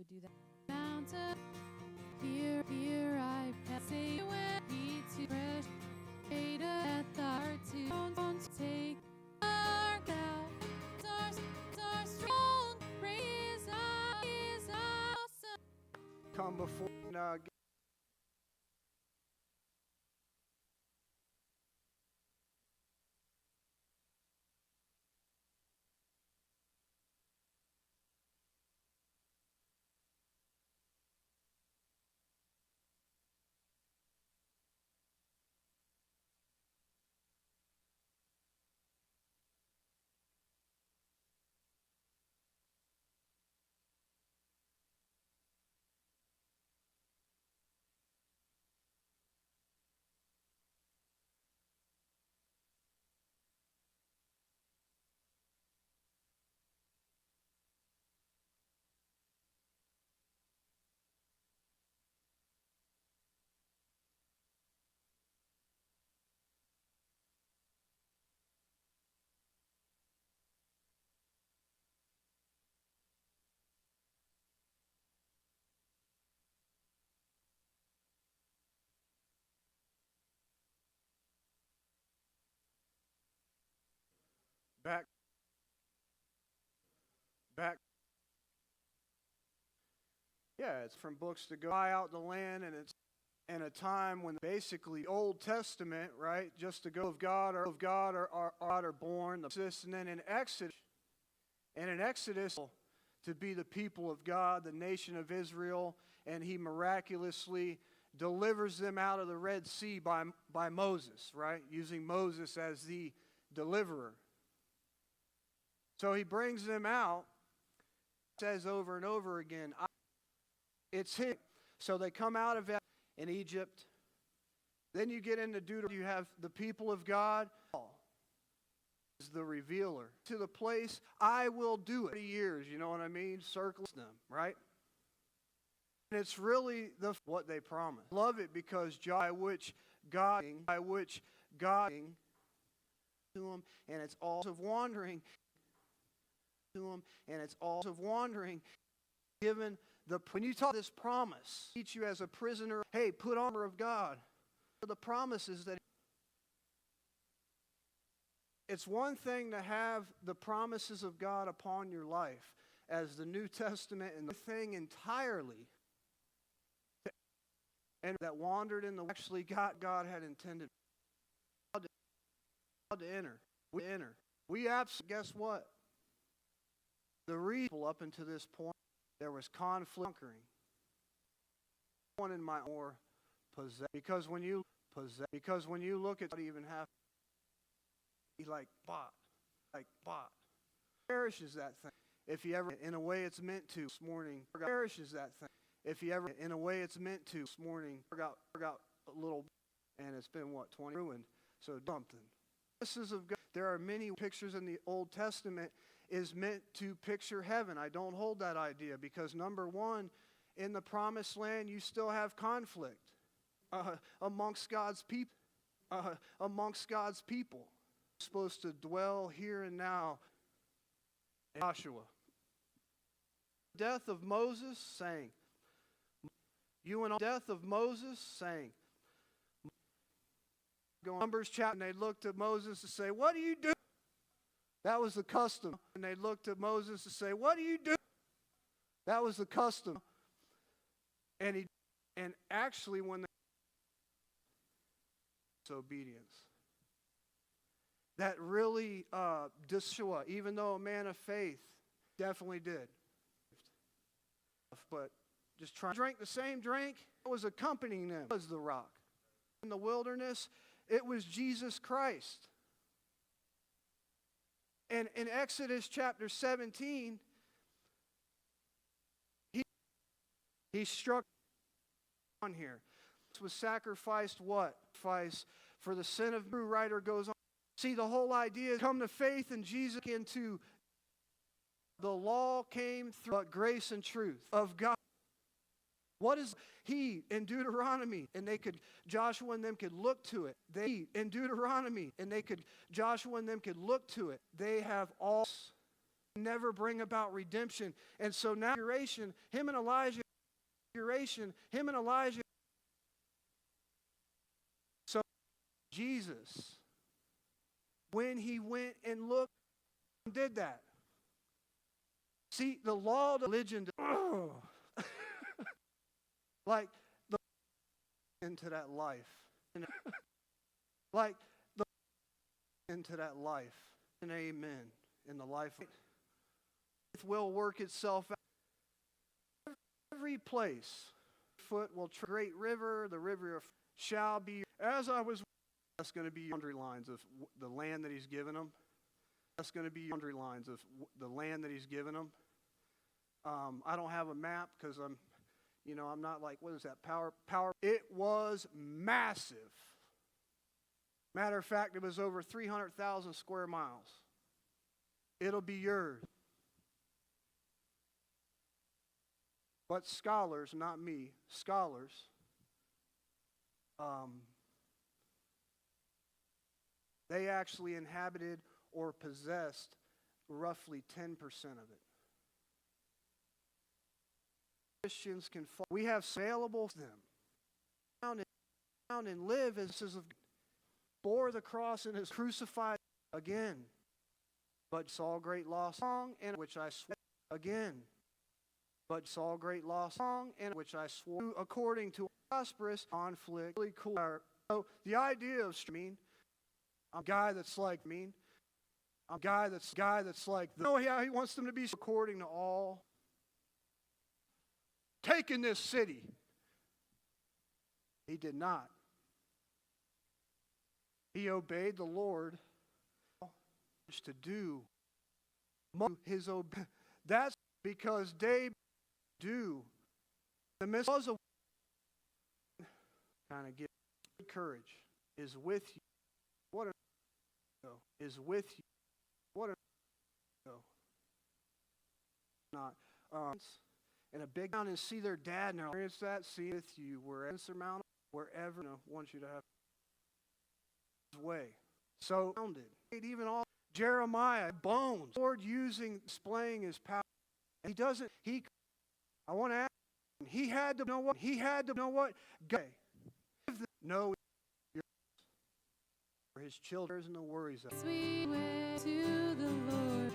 would do that. Mountain, here I pass. Say when he to fresh data at the heart to don't take dark out. Stars strong, praise is awesome. Come before back. Yeah, it's from books to go buy out the land, and it's in a time when basically Old Testament, right, just to go of God are born, and then in Exodus, to be the people of God, the nation of Israel, and he miraculously delivers them out of the Red Sea by Moses, right, using Moses as the deliverer. So he brings them out, says over and over again, it's him. So they come out of in Egypt. Then you get into Deuteronomy, you have the people of God, is the revealer. To the place, I will do it. 30 years, you know what I mean? Circles them, right? And it's really what they promise. Love it because by which God to them, and it's also wandering to them, and it's also wandering. Given when you talk this promise, teach you as a prisoner, hey, put on the armor of God. The promise is that it's one thing to have the promises of God upon your life as the New Testament, and the thing entirely and that wandered in the actually God had intended to enter. We absolutely, guess what? The reason up until this point, there was conflict, conquering. One in my or possess, because when you look at what even happened, he like bought, perishes that thing. If he ever, in a way, it's meant to. This morning, perishes that thing. If he ever, in a way, it's meant to. This morning, forgot a little, and it's been what 20 ruined. So something. Promises of God. There are many pictures in the Old Testament is meant to picture heaven. I don't hold that idea because number one, in the promised land, you still have conflict amongst God's people. You're supposed to dwell here and now. Joshua. Death of Moses, saying, Numbers chapter, and they looked at Moses to say, what do you do? That was the custom. And they looked at Moses to say, what do you do? That was the custom. And actually when obedience. That really Joshua, even though a man of faith, definitely did. But just trying to drink the same drink, it was accompanying them. It was the rock. In the wilderness, it was Jesus Christ. And in Exodus chapter 17, he struck on here. This was sacrificed what? Sacrifice for the sin of the writer goes on. See, the whole idea is come to faith in Jesus into the law came through but grace and truth of God. What is he in Deuteronomy? And Joshua and them could look to it. Joshua and them could look to it. They have all never bring about redemption. And so now him and Elijah, so Jesus, when he went and looked, did that. See, the law of religion, like the into that life, like the into that life, and amen. In the life, it will work itself out. Every place, foot will great river, the river of shall be. As I was, that's going to be boundary lines of the land that he's given them. That's going to be boundary lines of the land that he's given them. I don't have a map because I'm not like, what is that, power. It was massive. Matter of fact, it was over 300,000 square miles. It'll be yours. But scholars, not me, scholars, they actually inhabited or possessed roughly 10% of it. Christians can fall. We have available to them. Found and live as of bore the cross and is crucified again. But saw great loss song, and which I swore again. But saw great loss song, and which I swore according to prosperous conflict. Really cool. So the idea of I'm a guy that's like I'm a guy that's like he wants them to be according to all. Taking this city. He did not. He obeyed the Lord to do his obedience. That's because David do the midst of kind of give courage is with you. What a is with you. What a not and a big town and see their dad and experience that, see with you wherever insurmountable, wherever wants you to have his way. So even all Jeremiah bones, Lord displaying his power. And I want to ask him, he had to know what God know for his children and the worries of Sweet way to the Lord.